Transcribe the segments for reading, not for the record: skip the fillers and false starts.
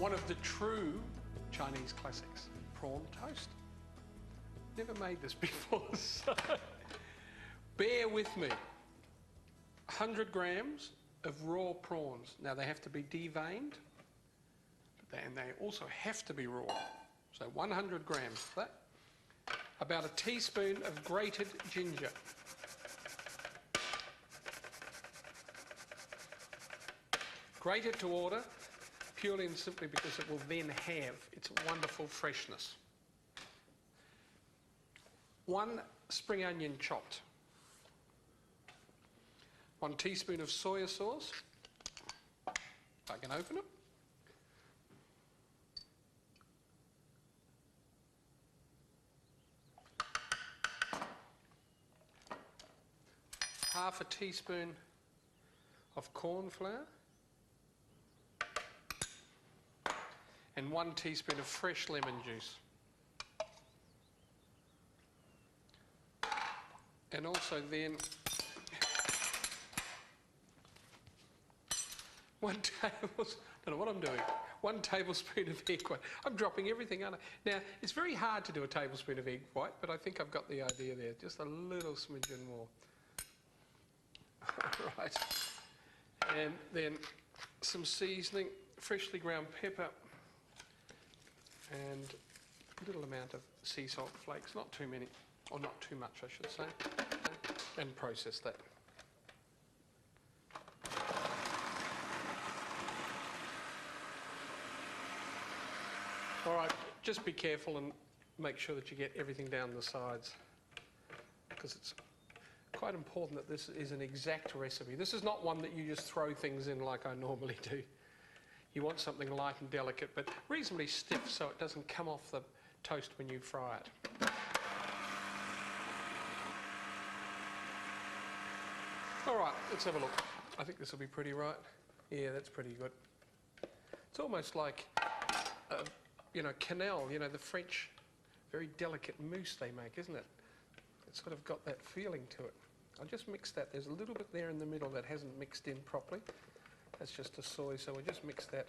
One of the true Chinese classics, prawn toast. Never made this before, so bear with me. 100 grams of raw prawns. Now they have to be deveined, and they also have to be raw. So 100 grams of that. About a teaspoon of grated ginger. Grated to order, purely and simply because it will then have its wonderful freshness. 1 spring onion chopped. 1 teaspoon of soya sauce. If I can open it. Half a teaspoon of corn flour. And 1 teaspoon of fresh lemon juice. And also then 1 tablespoon, I don't know what I'm doing, 1 tablespoon of egg white. I'm dropping everything on it. Now, it's very hard to do a tablespoon of egg white, but I think I've got the idea there. Just a little smidgen more. Right. And then some seasoning, freshly ground pepper, and a little amount of sea salt flakes, not too many, or not too much I should say, and process that. All right, just be careful and make sure that you get everything down the sides, because it's quite important that this is an exact recipe. This is not one that you just throw things in like I normally do. You want something light and delicate, but reasonably stiff so it doesn't come off the toast when you fry it. All right, let's have a look. I think this will be pretty right. Yeah, that's pretty good. It's almost like, quenelle, the French very delicate mousse they make, isn't it? It's sort of got that feeling to it. I'll just mix that. There's a little bit there in the middle that hasn't mixed in properly. That's just a soy, so we'll just mix that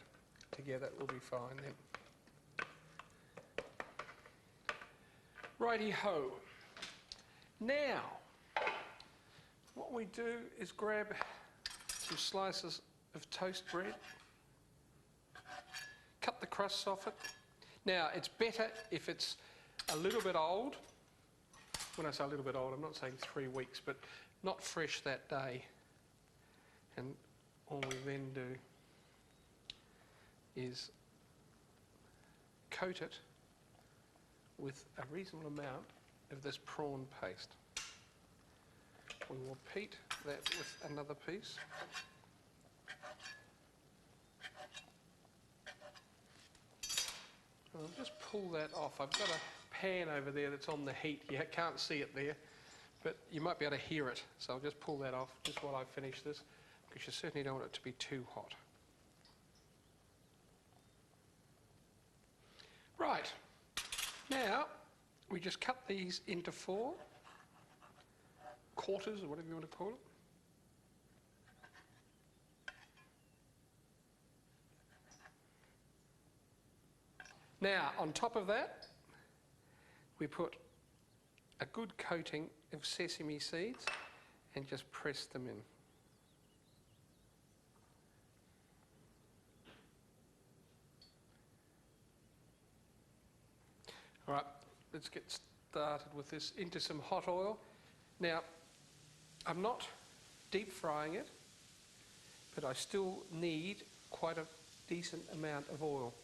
together. It will be fine then. Righty-ho. Now, what we do is grab some slices of toast bread, cut the crusts off it. Now, it's better if it's a little bit old. When I say a little bit old, I'm not saying 3 weeks, but not fresh that day. And all we then do is coat it with a reasonable amount of this prawn paste. We will repeat that with another piece. And I'll just pull that off. I've got a pan over there that's on the heat. You can't see it there, but you might be able to hear it. So I'll just pull that off just while I finish this, because you certainly don't want it to be too hot. Right, now we just cut these into 4 quarters, or whatever you want to call it. Now, on top of that, we put a good coating of sesame seeds and just press them in. All right, let's get started with this. Into some hot oil. Now, I'm not deep frying it, but I still need quite a decent amount of oil.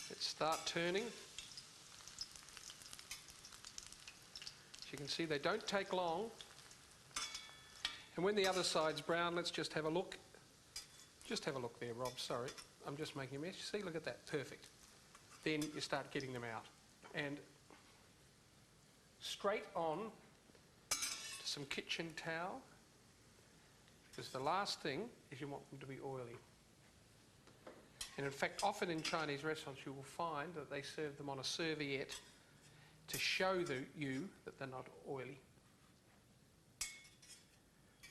Let's start turning. As you can see, they don't take long. And when the other side's brown, let's just have a look. Just have a look there, Rob, sorry. I'm just making a mess. See, look at that, perfect. Then you start getting them out. And straight on to some kitchen towel, because the last thing is you want them to be oily. And in fact, often in Chinese restaurants you will find that they serve them on a serviette to show you that they're not oily.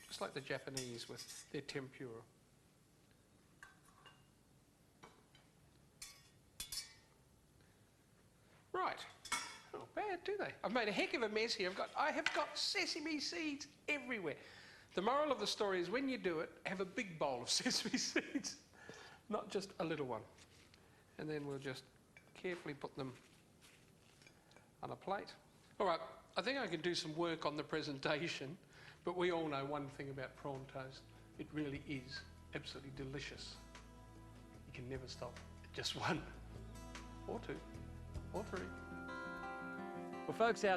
Just like the Japanese with their tempura. that, do they? I've made a heck of a mess here. I have got sesame seeds everywhere. The moral of the story is when you do it, have a big bowl of sesame seeds, not just a little one. And then we'll just carefully put them on a plate. All right, I think I can do some work on the presentation, but we all know one thing about prawn toast. It really is absolutely delicious. You can never stop at just one, or two, or three. Well, folks out